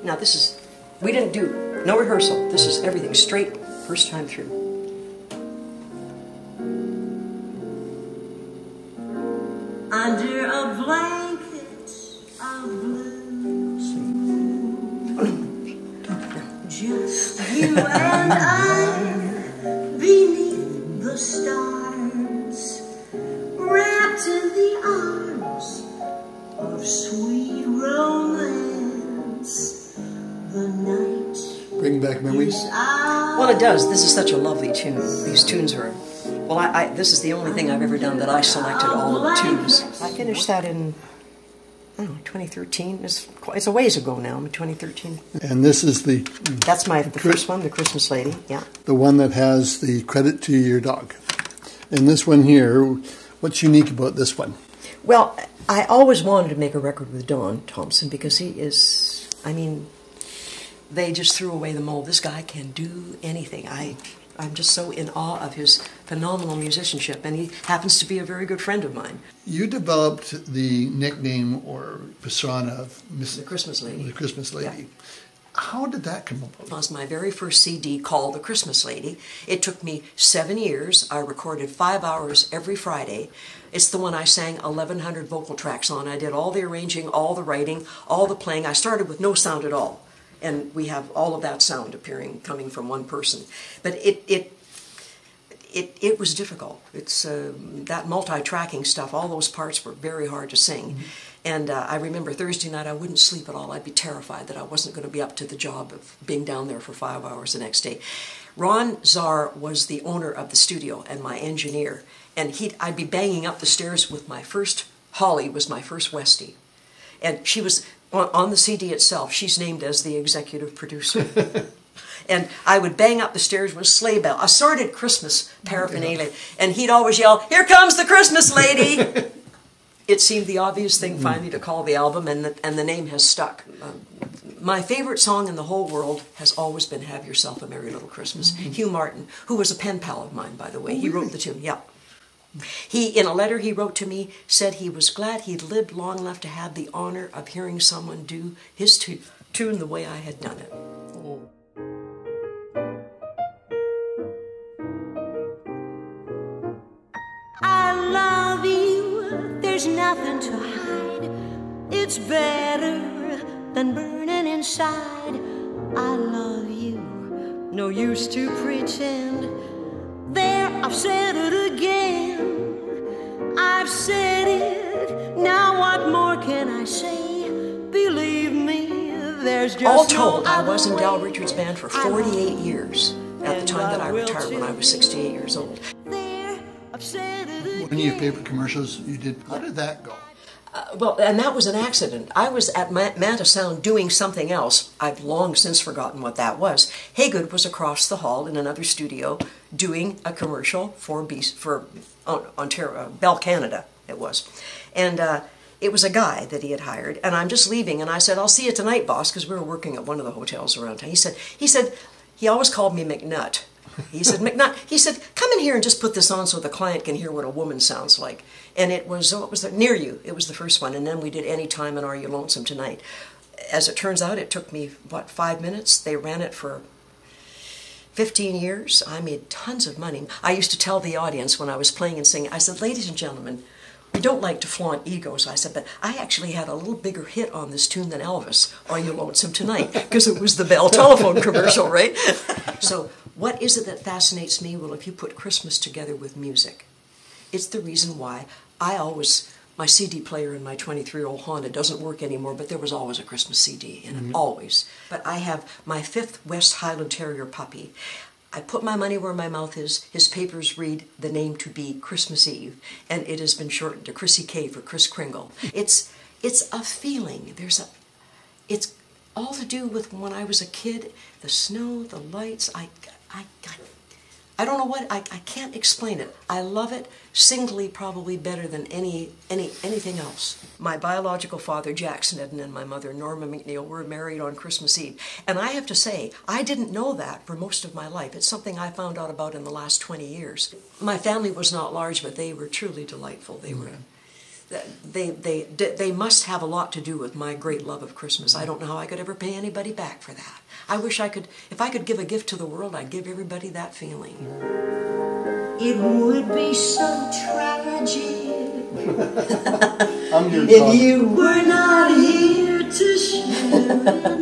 Now this is, we didn't do, no rehearsal. This is everything straight, first time through. Under a blanket of blue, just you and I beneath the stars, wrapped in the arms of sweet romance. The night bring back memories. Well, it does. This is such a lovely tune. These tunes are. Well, this is the only thing I've ever done that I selected all of the tunes. I finished that in, I don't know, 2013. It's a ways ago now, 2013. And this is the... That's the first one, the Christmas Lady, yeah. The one that has the credit to your dog. And this one here, what's unique about this one? Well, I always wanted to make a record with Don Thompson because he is, I mean, they just threw away the mold. This guy can do anything. I'm just so in awe of his phenomenal musicianship, and he happens to be a very good friend of mine. You developed the nickname or persona of The Christmas Lady. The Christmas Lady. Yeah. How did that come about? It was my very first CD called The Christmas Lady. It took me 7 years. I recorded 5 hours every Friday. It's the one I sang 1,100 vocal tracks on. I did all the arranging, all the writing, all the playing. I started with no sound at all. And we have all of that sound coming from one person. But it was difficult. It's that multi-tracking stuff, all those parts were very hard to sing. Mm-hmm. And I remember Thursday night I wouldn't sleep at all. I'd be terrified that I wasn't going to be up to the job of being down there for 5 hours the next day. Ron Czar was the owner of the studio and my engineer. And I'd be banging up the stairs with my first, Holly was my first Westie. And she was... On the CD itself, she's named as the executive producer. And I would bang up the stairs with sleigh bell, assorted Christmas paraphernalia, and he'd always yell, "Here comes the Christmas lady!" It seemed the obvious thing finally to call the album, and the name has stuck. My favorite song in the whole world has always been "Have Yourself a Merry Little Christmas." Hugh Martin, who was a pen pal of mine, by the way, he wrote the tune, yeah. He, in a letter he wrote to me, said he was glad he'd lived long enough to have the honor of hearing someone do his tune the way I had done it. Oh. I love you, there's nothing to hide. It's better than burning inside. I love you, no use to pretend. There, I've said it again. I've said it, now what more can I say? Believe me, there's just all told, no I was in Dal way. Richards Band for 48 years at the time that I retired when I was 68 years old. There, I've said it again. One of your favorite commercials you did, how did that go? Well, and that was an accident. I was at Manta Sound doing something else. I've long since forgotten what that was. Haygood was across the hall in another studio doing a commercial for Ontario, Bell Canada, it was. And it was a guy that he had hired, and I'm just leaving, and I said, "I'll see you tonight, boss," because we were working at one of the hotels around town. He said, he always called me McNutt. He said, "McNutt," he said, "come in here and just put this on so the client can hear what a woman sounds like." And it was, Near You. It was the first one. And then we did Anytime and Are You Lonesome Tonight. As it turns out, it took me, 5 minutes? They ran it for 15 years. I made tons of money. I used to tell the audience when I was playing and singing, I said, "Ladies and gentlemen, we don't like to flaunt egos." I said, "but I actually had a little bigger hit on this tune than Elvis, Are You Lonesome Tonight?" Because it was the Bell telephone commercial, right? So what is it that fascinates me? Well, if you put Christmas together with music, it's the reason why my CD player in my 23-year-old Honda doesn't work anymore, but there was always a Christmas CD in it, always. But I have my 5th West Highland Terrier puppy. I put my money where my mouth is. His papers read the name to be Christmas Eve, and it has been shortened to Chrissy K for Kris Kringle. It's a feeling. It's all to do with when I was a kid, the snow, the lights. I don't know what, I can't explain it. I love it singly probably better than anything else. My biological father, Jack Snedden, and my mother, Norma McNeil, were married on Christmas Eve. And I have to say, I didn't know that for most of my life. It's something I found out about in the last 20 years. My family was not large, but they were truly delightful. they must have a lot to do with my great love of Christmas. I don't know how I could ever pay anybody back for that. I wish I could, if I could give a gift to the world, I'd give everybody that feeling. It would be so tragic I'm your if you were not here to share it.